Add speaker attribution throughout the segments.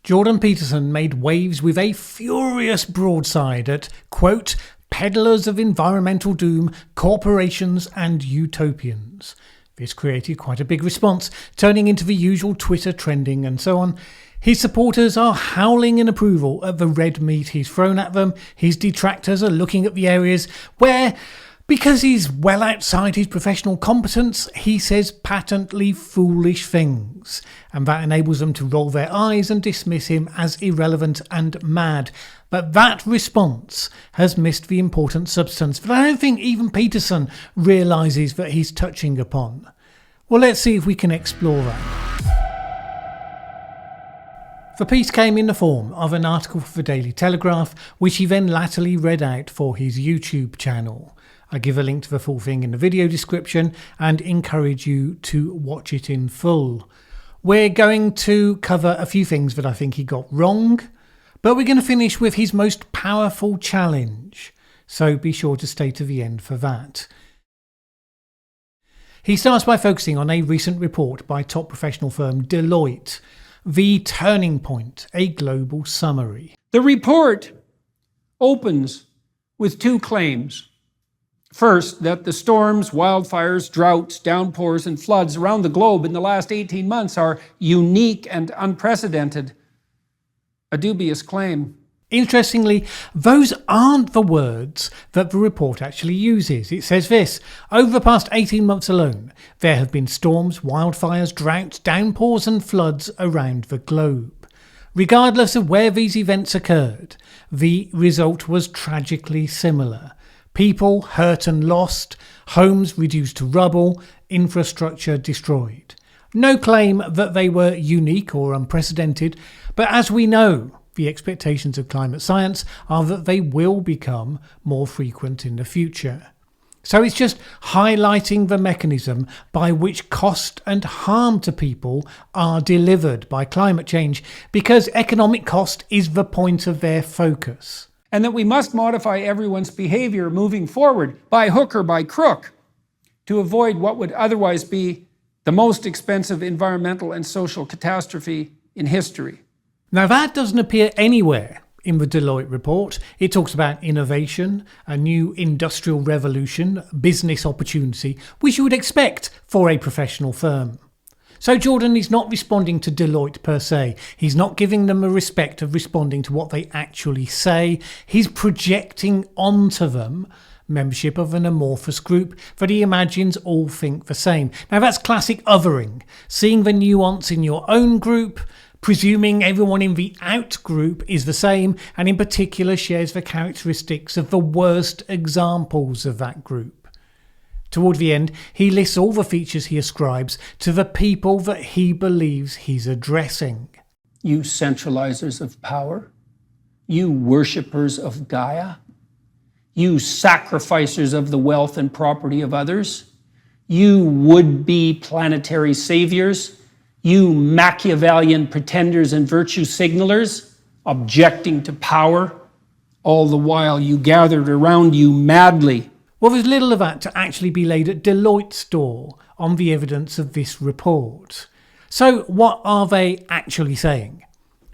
Speaker 1: Jordan Peterson made waves with a furious broadside at, quote, peddlers of environmental doom, corporations and utopians. This created quite a big response, turning into the usual Twitter trending and so on. His supporters are howling in approval at the red meat he's thrown at them. His detractors are looking at the areas where, because he's well outside his professional competence, he says patently foolish things. And that enables them to roll their eyes and dismiss him as irrelevant and mad. But that response has missed the important substance that I don't think even Peterson realises that he's touching upon. Well, let's see if we can explore that. The piece came in the form of an article for the Daily Telegraph, which he then latterly read out for his YouTube channel. I give a link to the full thing in the video description and encourage you to watch it in full. We're going to cover a few things that I think he got wrong, but we're going to finish with his most powerful challenge, so be sure to stay to the end for that. He starts by focusing on a recent report by top professional firm Deloitte, The Turning Point, a global summary.
Speaker 2: The report opens with two claims. First, that the storms, wildfires, droughts, downpours, and floods around the globe in the last 18 months are unique and unprecedented. A dubious claim.
Speaker 1: Interestingly, those aren't the words that the report actually uses. It says this: over the past 18 months alone, there have been storms, wildfires, droughts, downpours and floods around the globe. Regardless of where these events occurred, the result was tragically similar. People hurt and lost, homes reduced to rubble, infrastructure destroyed. No claim that they were unique or unprecedented, but as we know, the expectations of climate science are that they will become more frequent in the future. So it's just highlighting the mechanism by which cost and harm to people are delivered by climate change, because economic cost is the point of their focus.
Speaker 2: And that we must modify everyone's behavior moving forward, by hook or by crook, to avoid what would otherwise be the most expensive environmental and social catastrophe in history.
Speaker 1: Now that doesn't appear anywhere in the Deloitte report. It talks about innovation, a new industrial revolution, business opportunity, which you would expect for a professional firm. So Jordan is not responding to Deloitte per se. He's not giving them the respect of responding to what they actually say. He's projecting onto them membership of an amorphous group that he imagines all think the same. Now that's classic othering, seeing the nuance in your own group, presuming everyone in the out group is the same, and in particular shares the characteristics of the worst examples of that group. Toward the end, he lists all the features he ascribes to the people that he believes he's addressing.
Speaker 2: You centralizers of power, you worshippers of Gaia, you sacrificers of the wealth and property of others, you would-be planetary saviors, you Machiavellian pretenders and virtue signalers, objecting to power, all the while you gathered around you madly.
Speaker 1: Well, there's little of that to actually be laid at Deloitte's door on the evidence of this report. So what are they actually saying?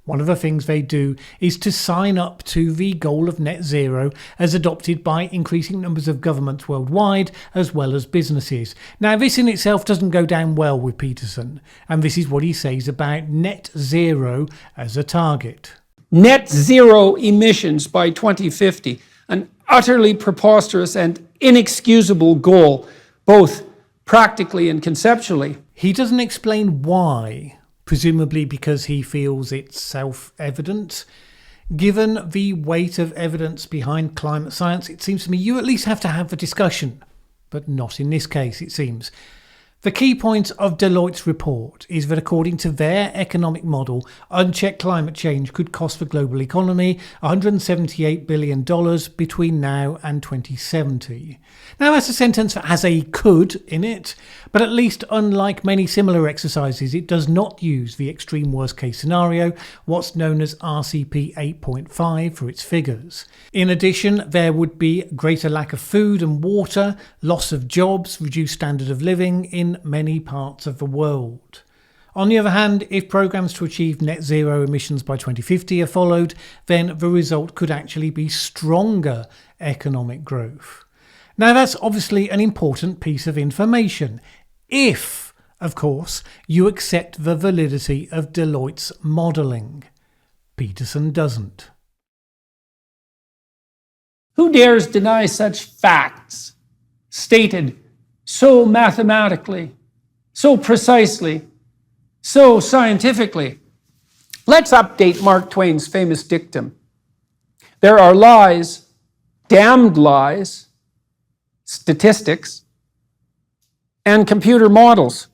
Speaker 1: One of the things they do is to sign up to the goal of net zero as adopted by increasing numbers of governments worldwide as well as businesses. Now this in itself doesn't go down well with Peterson, and this is what he says about net zero as a target.
Speaker 2: Net zero emissions by 2050, an utterly preposterous and inexcusable goal, both practically and conceptually.
Speaker 1: He doesn't explain why. Presumably because he feels it's self-evident. Given the weight of evidence behind climate science, it seems to me you at least have to have the discussion, but not in this case, it seems. The key point of Deloitte's report is that according to their economic model, unchecked climate change could cost the global economy $178 billion between now and 2070. Now that's a sentence that has a could in it, but at least unlike many similar exercises, it does not use the extreme worst case scenario, what's known as RCP 8.5 for its figures. In addition, there would be greater lack of food and water, loss of jobs, reduced standard of living in many parts of the world. On the other hand, if programs to achieve net zero emissions by 2050 are followed, then the result could actually be stronger economic growth. Now, that's obviously an important piece of information, if, of course, you accept the validity of Deloitte's modelling. Peterson doesn't.
Speaker 2: Who dares deny such facts, stated so mathematically, so precisely, so scientifically? Let's update Mark Twain's famous dictum. There are lies, damned lies, statistics, and computer models.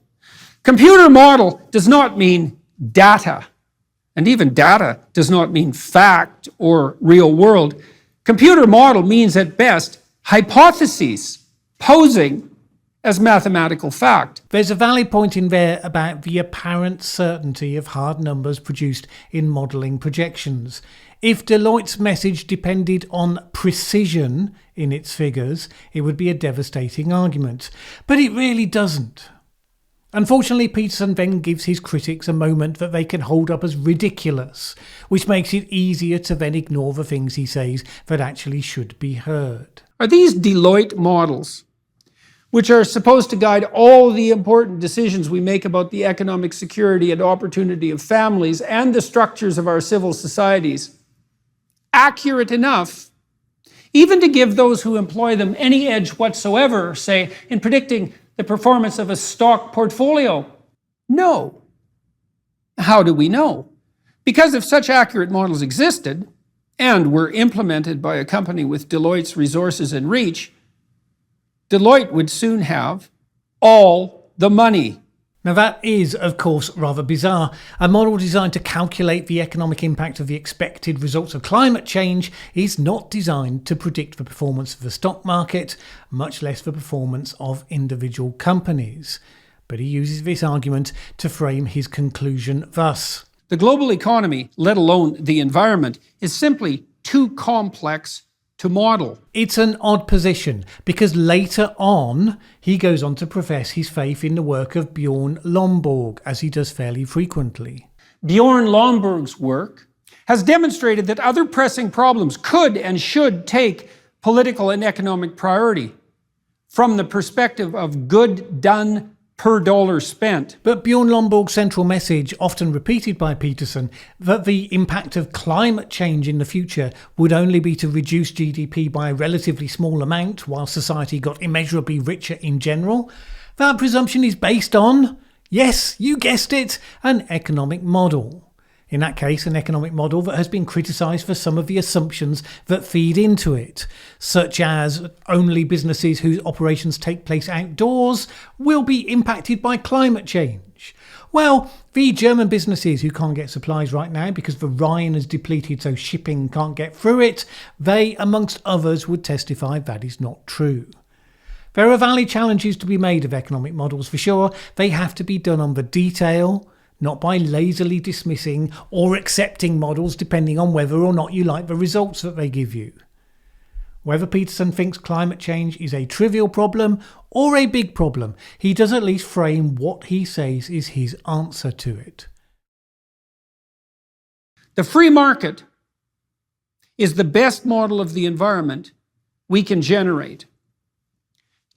Speaker 2: Computer model does not mean data, and even data does not mean fact or real world. Computer model means at best hypotheses posing as mathematical fact.
Speaker 1: There's a valid point in there about the apparent certainty of hard numbers produced in modelling projections. If Deloitte's message depended on precision in its figures, it would be a devastating argument. But it really doesn't. Unfortunately, Peterson then gives his critics a moment that they can hold up as ridiculous, which makes it easier to then ignore the things he says that actually should be heard.
Speaker 2: Are these Deloitte models, which are supposed to guide all the important decisions we make about the economic security and opportunity of families and the structures of our civil societies, accurate enough even to give those who employ them any edge whatsoever, say, in predicting the performance of a stock portfolio? No. How do we know? Because if such accurate models existed and were implemented by a company with Deloitte's resources and reach, Deloitte would soon have all the money.
Speaker 1: Now that is, of course, rather bizarre. A model designed to calculate the economic impact of the expected results of climate change is not designed to predict the performance of the stock market, much less the performance of individual companies. But he uses this argument to frame his conclusion thus.
Speaker 2: The global economy, let alone the environment, is simply too complex to model.
Speaker 1: It's an odd position because later on he goes on to profess his faith in the work of Bjorn Lomborg, as he does fairly frequently.
Speaker 2: Bjorn Lomborg's work has demonstrated that other pressing problems could and should take political and economic priority from the perspective of good done per dollar spent.
Speaker 1: But Bjorn Lomborg's central message, often repeated by Peterson, that the impact of climate change in the future would only be to reduce GDP by a relatively small amount while society got immeasurably richer in general, that presumption is based on, yes, you guessed it, an economic model. In that case, an economic model that has been criticised for some of the assumptions that feed into it, such as only businesses whose operations take place outdoors will be impacted by climate change. Well, the German businesses who can't get supplies right now because the Rhine is depleted so shipping can't get through it, they, amongst others, would testify that is not true. There are valid challenges to be made of economic models for sure. They have to be done on the detail, not by lazily dismissing or accepting models depending on whether or not you like the results that they give you. Whether Peterson thinks climate change is a trivial problem or a big problem, he does at least frame what he says is his answer to it.
Speaker 2: The free market is the best model of the environment we can generate.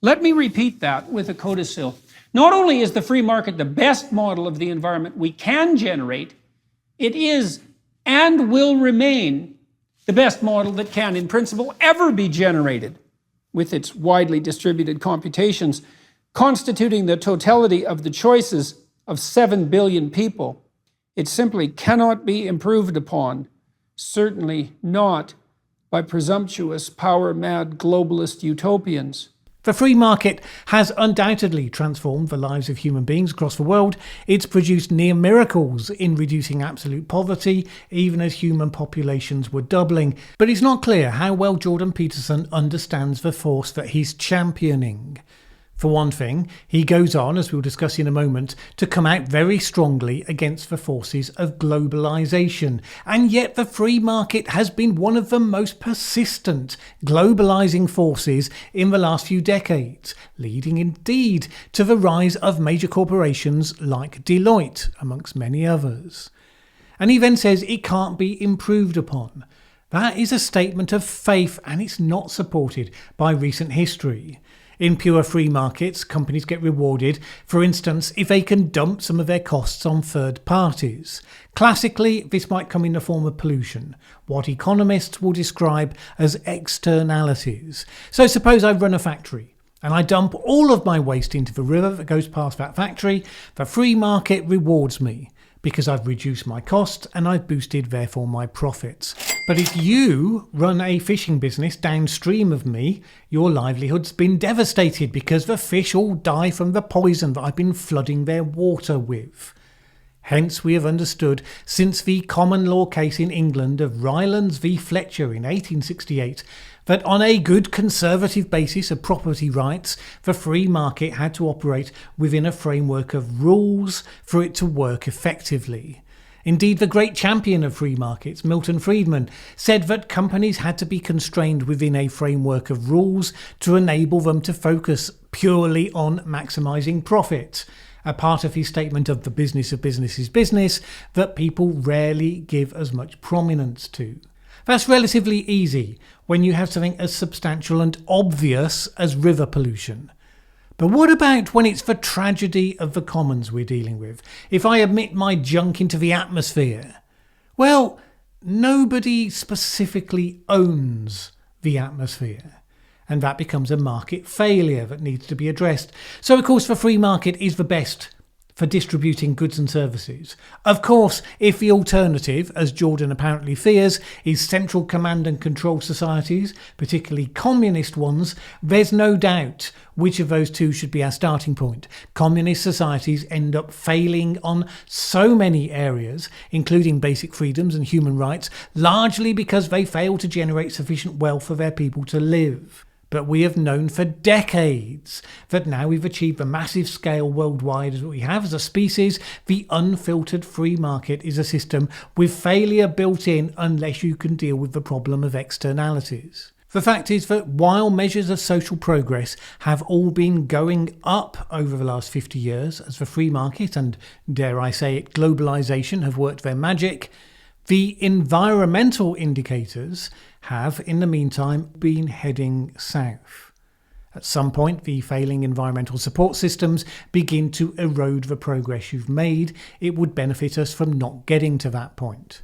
Speaker 2: Let me repeat that with a codicil. Not only is the free market the best model of the environment we can generate, it is and will remain the best model that can, in principle, ever be generated, with its widely distributed computations constituting the totality of the choices of 7 billion people. It simply cannot be improved upon, certainly not by presumptuous, power-mad globalist utopians.
Speaker 1: The free market has undoubtedly transformed the lives of human beings across the world. It's produced near miracles in reducing absolute poverty, even as human populations were doubling. But it's not clear how well Jordan Peterson understands the force that he's championing. For one thing, he goes on, as we'll discuss in a moment, to come out very strongly against the forces of globalisation. And yet the free market has been one of the most persistent globalising forces in the last few decades, leading indeed to the rise of major corporations like Deloitte, amongst many others. And he then says it can't be improved upon. That is a statement of faith, and it's not supported by recent history. In pure free markets, companies get rewarded, for instance, if they can dump some of their costs on third parties. Classically, this might come in the form of pollution, what economists will describe as externalities. So suppose I run a factory and I dump all of my waste into the river that goes past that factory. The free market rewards me because I've reduced my costs and I've boosted, therefore, my profits. But if you run a fishing business downstream of me, your livelihood's been devastated because the fish all die from the poison that I've been flooding their water with. Hence we have understood, since the common law case in England of Rylands v Fletcher in 1868, that on a good conservative basis of property rights, the free market had to operate within a framework of rules for it to work effectively. Indeed, the great champion of free markets, Milton Friedman, said that companies had to be constrained within a framework of rules to enable them to focus purely on maximising profit. A part of his statement of the business of business is business that people rarely give as much prominence to. That's relatively easy when you have something as substantial and obvious as river pollution. But what about when it's the tragedy of the commons we're dealing with? If I emit my junk into the atmosphere? Well, nobody specifically owns the atmosphere. And that becomes a market failure that needs to be addressed. So, of course, the free market is the best for distributing goods and services. Of course, if the alternative, as Jordan apparently fears, is central command and control societies, particularly communist ones, there's no doubt which of those two should be our starting point. Communist societies end up failing on so many areas, including basic freedoms and human rights, largely because they fail to generate sufficient wealth for their people to live. But we have known for decades that now we've achieved a massive scale worldwide as we have as a species, the unfiltered free market is a system with failure built in unless you can deal with the problem of externalities. The fact is that while measures of social progress have all been going up over the last 50 years as the free market and, dare I say it, globalisation have worked their magic, the environmental indicators have, in the meantime, been heading south. At some point, the failing environmental support systems begin to erode the progress you've made. It would benefit us from not getting to that point.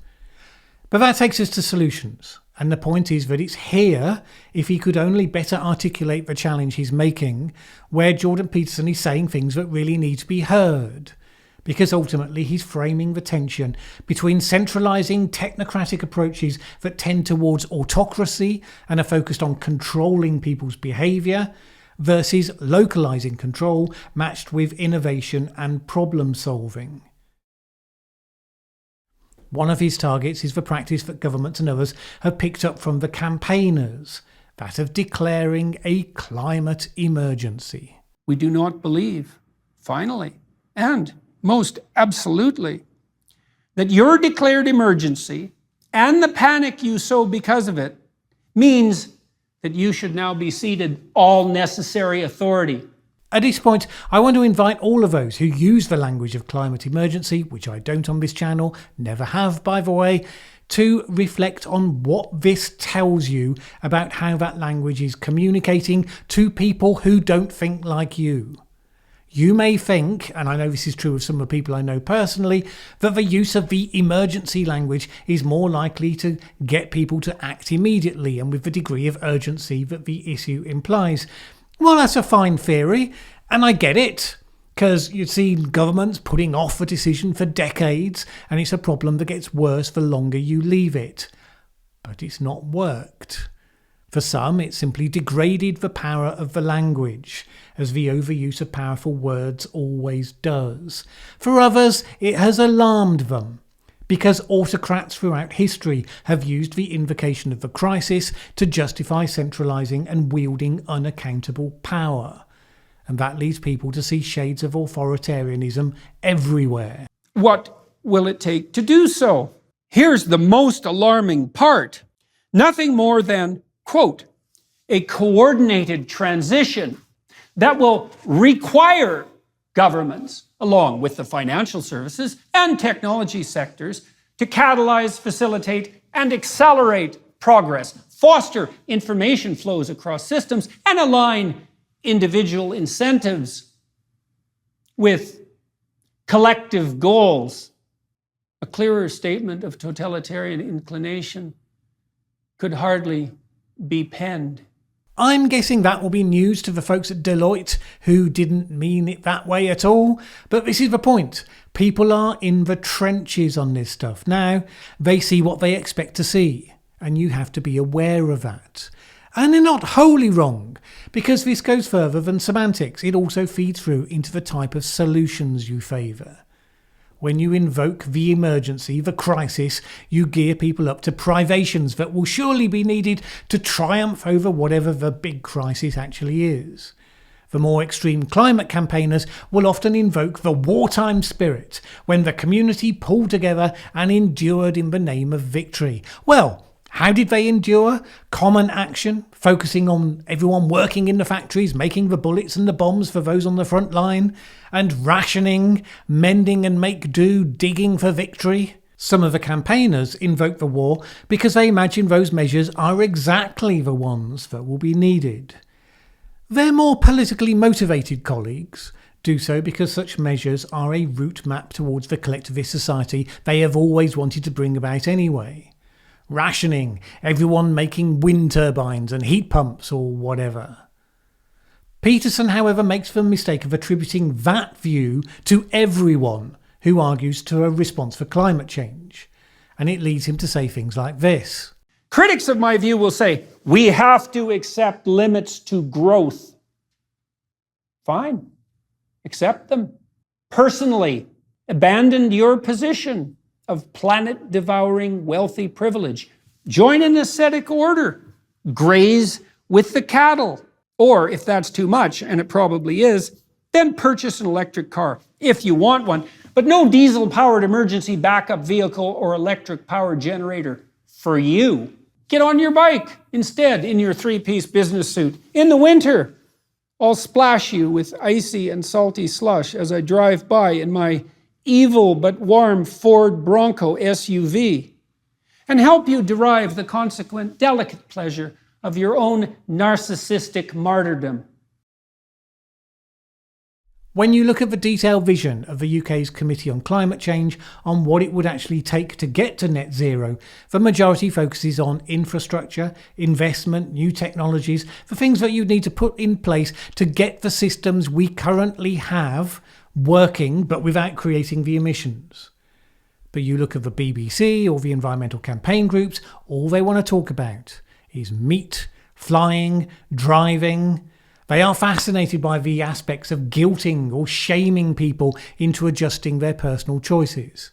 Speaker 1: But that takes us to solutions. And the point is that it's here, if he could only better articulate the challenge he's making, where Jordan Peterson is saying things that really need to be heard. Because ultimately he's framing the tension between centralising technocratic approaches that tend towards autocracy and are focused on controlling people's behaviour versus localising control matched with innovation and problem solving. One of his targets is the practice that governments and others have picked up from the campaigners, that of declaring a climate emergency.
Speaker 2: We do not believe, finally, and most absolutely, that your declared emergency and the panic you sow because of it means that you should now be ceded all necessary authority.
Speaker 1: At this point, I want to invite all of those who use the language of climate emergency, which I don't on this channel, never have by the way, to reflect on what this tells you about how that language is communicating to people who don't think like you. You may think, and I know this is true of some of the people I know personally, that the use of the emergency language is more likely to get people to act immediately and with the degree of urgency that the issue implies. Well, that's a fine theory, and I get it, because you see governments putting off a decision for decades, and it's a problem that gets worse the longer you leave it. But it's not worked. For some, it simply degraded the power of the language, as the overuse of powerful words always does. For others, it has alarmed them, because autocrats throughout history have used the invocation of the crisis to justify centralising and wielding unaccountable power. And that leads people to see shades of authoritarianism everywhere.
Speaker 2: What will it take to do so? Here's the most alarming part. Nothing more than, quote, a coordinated transition that will require governments, along with the financial services and technology sectors, to catalyze, facilitate, and accelerate progress, foster information flows across systems, and align individual incentives with collective goals. A clearer statement of totalitarian inclination could hardly be penned.
Speaker 1: I'm guessing that will be news to the folks at Deloitte who didn't mean it that way at all. But this is the point. People are in the trenches on this stuff. Now, they see what they expect to see. And you have to be aware of that. And they're not wholly wrong, because this goes further than semantics. It also feeds through into the type of solutions you favour. When you invoke the emergency, the crisis, you gear people up to privations that will surely be needed to triumph over whatever the big crisis actually is. The more extreme climate campaigners will often invoke the wartime spirit, when the community pulled together and endured in the name of victory. Well, how did they endure? Common action, focusing on everyone working in the factories, making the bullets and the bombs for those on the front line, and rationing, mending and make do, digging for victory. Some of the campaigners invoke the war because they imagine those measures are exactly the ones that will be needed. Their more politically motivated colleagues do so because such measures are a route map towards the collectivist society they have always wanted to bring about anyway. Rationing, everyone making wind turbines and heat pumps or whatever. Peterson, however, makes the mistake of attributing that view to everyone who argues to a response for climate change. And it leads him to say things like this.
Speaker 2: Critics of my view will say, we have to accept limits to growth. Fine, accept them. Personally, abandon your position of planet-devouring wealthy privilege. Join an ascetic order. Graze with the cattle. Or, if that's too much, and it probably is, then purchase an electric car, if you want one. But no diesel-powered emergency backup vehicle or electric power generator for you. Get on your bike instead in your three-piece business suit. In the winter, I'll splash you with icy and salty slush as I drive by in my evil but warm Ford Bronco SUV, and help you derive the consequent delicate pleasure of your own narcissistic martyrdom.
Speaker 1: When you look at the detailed vision of the UK's Committee on Climate Change on what it would actually take to get to net zero, the majority focuses on infrastructure, investment, new technologies, the things that you need to put in place to get the systems we currently have working but without creating the emissions. But you look at the BBC or the environmental campaign groups, all they want to talk about is meat, flying, driving. They are fascinated by the aspects of guilting or shaming people into adjusting their personal choices.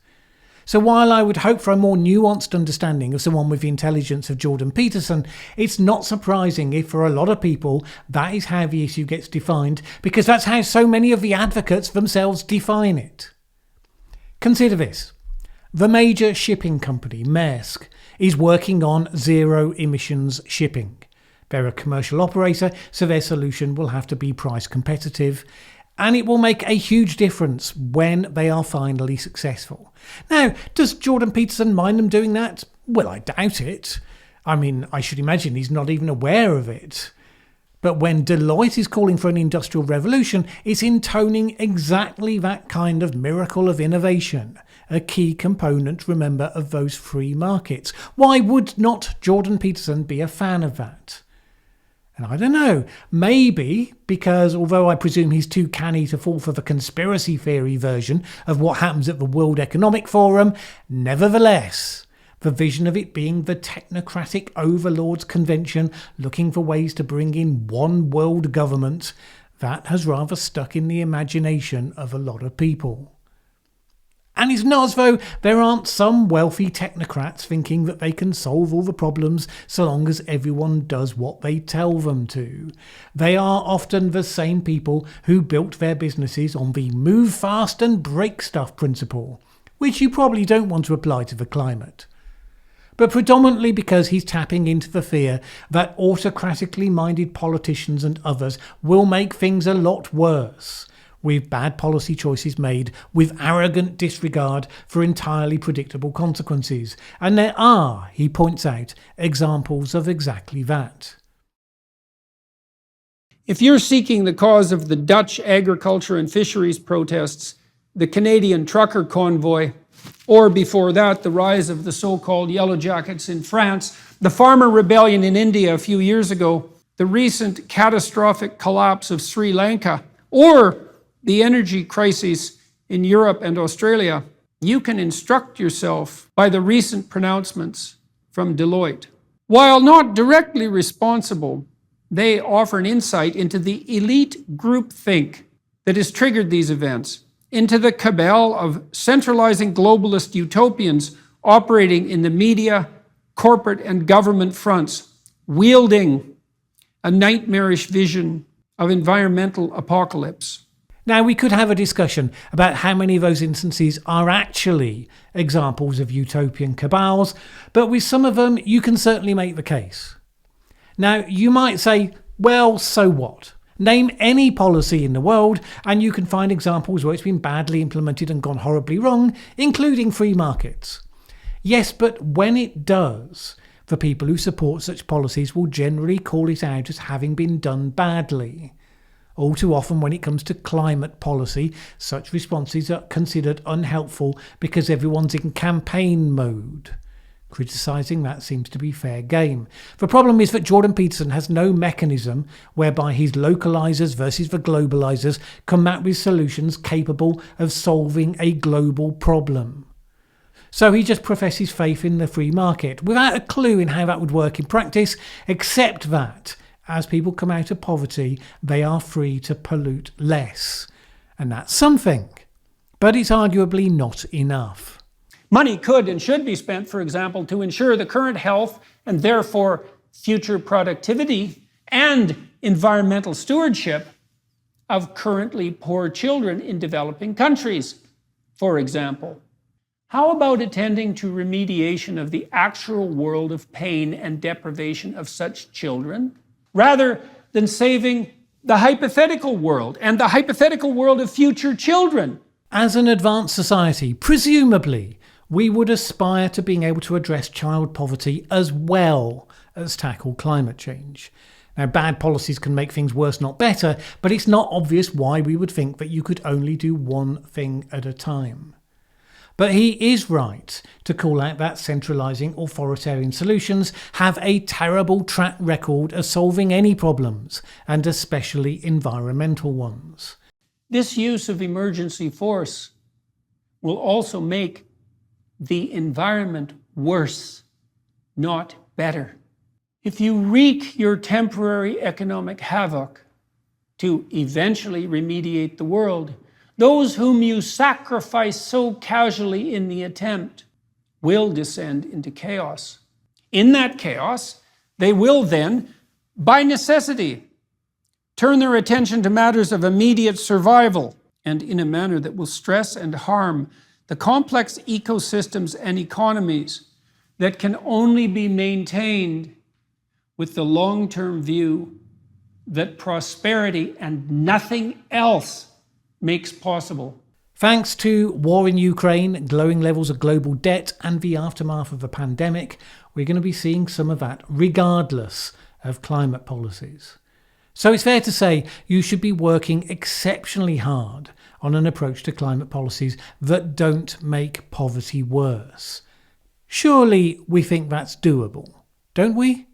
Speaker 1: So while I would hope for a more nuanced understanding of someone with the intelligence of Jordan Peterson, it's not surprising if for a lot of people that is how the issue gets defined, because that's how so many of the advocates themselves define it. Consider this. The major shipping company, Maersk, is working on zero emissions shipping. They're a commercial operator, so their solution will have to be price competitive, and it will make a huge difference when they are finally successful. Now, does Jordan Peterson mind them doing that? Well, I doubt it. I mean, I should imagine he's not even aware of it. But when Deloitte is calling for an industrial revolution, it's intoning exactly that kind of miracle of innovation, a key component, remember, of those free markets. Why would not Jordan Peterson be a fan of that? And I don't know, maybe because although I presume he's too canny to fall for the conspiracy theory version of what happens at the World Economic Forum, nevertheless, the vision of it being the Technocratic Overlords Convention looking for ways to bring in one world government, that has rather stuck in the imagination of a lot of people. And it's not as though there aren't some wealthy technocrats thinking that they can solve all the problems so long as everyone does what they tell them to. They are often the same people who built their businesses on the move fast and break stuff principle, which you probably don't want to apply to the climate. But predominantly because he's tapping into the fear that autocratically minded politicians and others will make things a lot worse, with bad policy choices made with arrogant disregard for entirely predictable consequences. And there are, he points out, examples of exactly that.
Speaker 2: If you're seeking the cause of the Dutch agriculture and fisheries protests, the Canadian trucker convoy, or before that, the rise of the so-called Yellow Jackets in France, the farmer rebellion in India a few years ago, the recent catastrophic collapse of Sri Lanka, or the energy crises in Europe and Australia, you can instruct yourself by the recent pronouncements from Deloitte. While not directly responsible, they offer an insight into the elite groupthink that has triggered these events, into the cabal of centralizing globalist utopians operating in the media, corporate, and government fronts, wielding a nightmarish vision of environmental apocalypse.
Speaker 1: Now, we could have a discussion about how many of those instances are actually examples of utopian cabals, but with some of them, you can certainly make the case. Now, you might say, well, so what? Name any policy in the world, and you can find examples where it's been badly implemented and gone horribly wrong, including free markets. Yes, but when it does, the people who support such policies will generally call it out as having been done badly. All too often when it comes to climate policy, such responses are considered unhelpful because everyone's in campaign mode. Criticising that seems to be fair game. The problem is that Jordan Peterson has no mechanism whereby his localisers versus the globalisers come out with solutions capable of solving a global problem. So he just professes faith in the free market without a clue in how that would work in practice, except that as people come out of poverty, they are free to pollute less. And that's something. But it's arguably not enough.
Speaker 2: Money could and should be spent, for example, to ensure the current health and therefore future productivity and environmental stewardship of currently poor children in developing countries, for example. How about attending to remediation of the actual world of pain and deprivation of such children, rather than saving the hypothetical world and the hypothetical world of future children?
Speaker 1: As an advanced society, presumably, we would aspire to being able to address child poverty as well as tackle climate change. Now, bad policies can make things worse, not better, but it's not obvious why we would think that you could only do one thing at a time. But he is right to call out that centralising authoritarian solutions have a terrible track record of solving any problems, and especially environmental ones.
Speaker 2: This use of emergency force will also make the environment worse, not better. If you wreak your temporary economic havoc to eventually remediate the world, those whom you sacrifice so casually in the attempt will descend into chaos. In that chaos, they will then, by necessity, turn their attention to matters of immediate survival, and in a manner that will stress and harm the complex ecosystems and economies that can only be maintained with the long-term view that prosperity and nothing else makes possible.
Speaker 1: Thanks to war in Ukraine, glowing levels of global debt, and the aftermath of the pandemic, we're going to be seeing some of that regardless of climate policies. So it's fair to say you should be working exceptionally hard on an approach to climate policies that don't make poverty worse. Surely we think that's doable, don't we?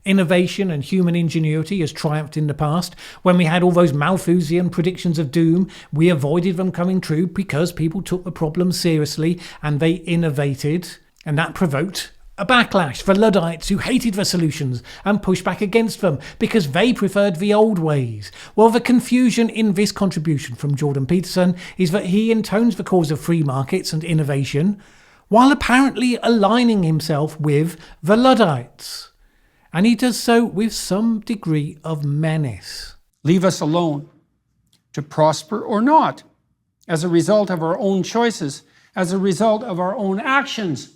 Speaker 1: Innovation and human ingenuity has triumphed in the past. When we had all those Malthusian predictions of doom, we avoided them coming true because people took the problem seriously and they innovated, and that provoked A backlash for Luddites who hated the solutions and pushed back against them because they preferred the old ways. Well, the confusion in this contribution from Jordan Peterson is that he intones the cause of free markets and innovation while apparently aligning himself with the Luddites. And he does so with some degree of menace.
Speaker 2: Leave us alone to prosper or not, as a result of our own choices, as a result of our own actions,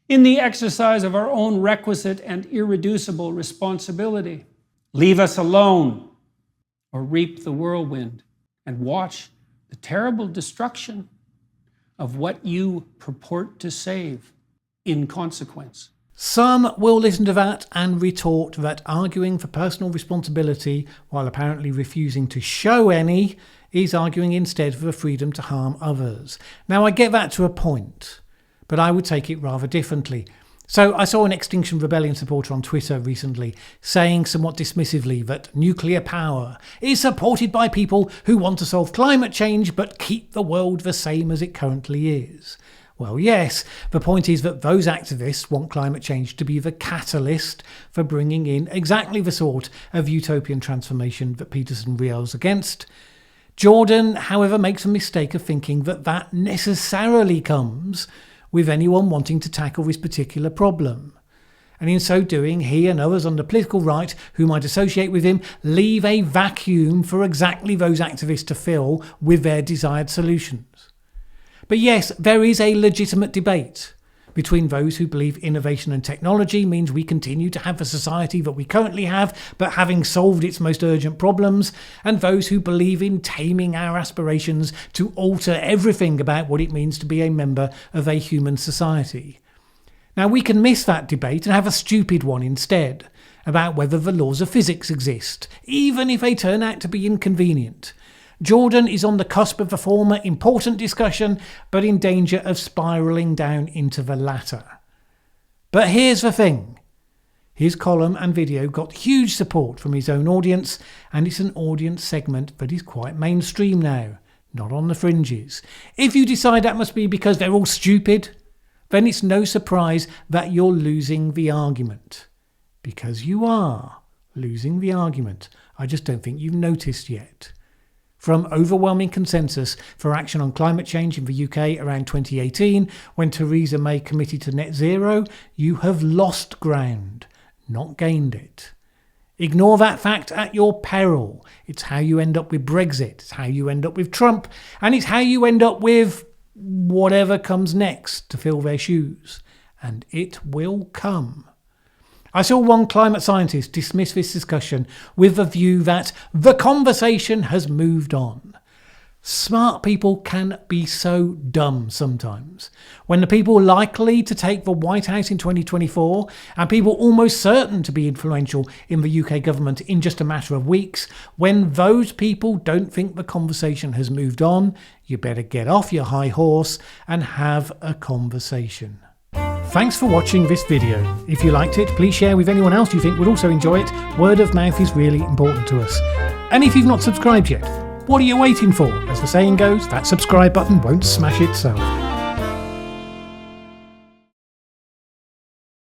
Speaker 2: in the exercise of our own requisite and irreducible responsibility. Leave us alone, or reap the whirlwind and watch the terrible destruction of what you purport to save in consequence.
Speaker 1: Some will listen to that and retort that arguing for personal responsibility while apparently refusing to show any is arguing instead for the freedom to harm others. Now, I get that to a point, but I would take it rather differently. So I saw an Extinction Rebellion supporter on Twitter recently saying somewhat dismissively that nuclear power is supported by people who want to solve climate change but keep the world the same as it currently is. Well, yes, the point is that those activists want climate change to be the catalyst for bringing in exactly the sort of utopian transformation that Peterson rails against. Jordan, however, makes a mistake of thinking that that necessarily comes with anyone wanting to tackle this particular problem. And in so doing, he and others on the political right who might associate with him leave a vacuum for exactly those activists to fill with their desired solutions. But yes, there is a legitimate debate between those who believe innovation and technology means we continue to have the society that we currently have, but having solved its most urgent problems, and those who believe in taming our aspirations to alter everything about what it means to be a member of a human society. Now, we can miss that debate and have a stupid one instead, about whether the laws of physics exist, even if they turn out to be inconvenient. Jordan is on the cusp of the former important discussion, but in danger of spiralling down into the latter. But here's the thing. His column and video got huge support from his own audience, and it's an audience segment that is quite mainstream now, not on the fringes. If you decide that must be because they're all stupid, then it's no surprise that you're losing the argument. Because you are losing the argument. I just don't think you've noticed yet. From overwhelming consensus for action on climate change in the UK around 2018, when Theresa May committed to net zero, you have lost ground, not gained it. Ignore that fact at your peril. It's how you end up with Brexit, it's how you end up with Trump, and it's how you end up with whatever comes next to fill their shoes. And it will come. I saw one climate scientist dismiss this discussion with the view that the conversation has moved on. Smart people can be so dumb sometimes. When the people likely to take the White House in 2024 and people almost certain to be influential in the UK government in just a matter of weeks, when those people don't think the conversation has moved on, you better get off your high horse and have a conversation. Thanks for watching this video. If you liked it, please share with anyone else you think would also enjoy it. Word of mouth is really important to us. And if you've not subscribed yet, what are you waiting for? As the saying goes, that subscribe button won't smash itself.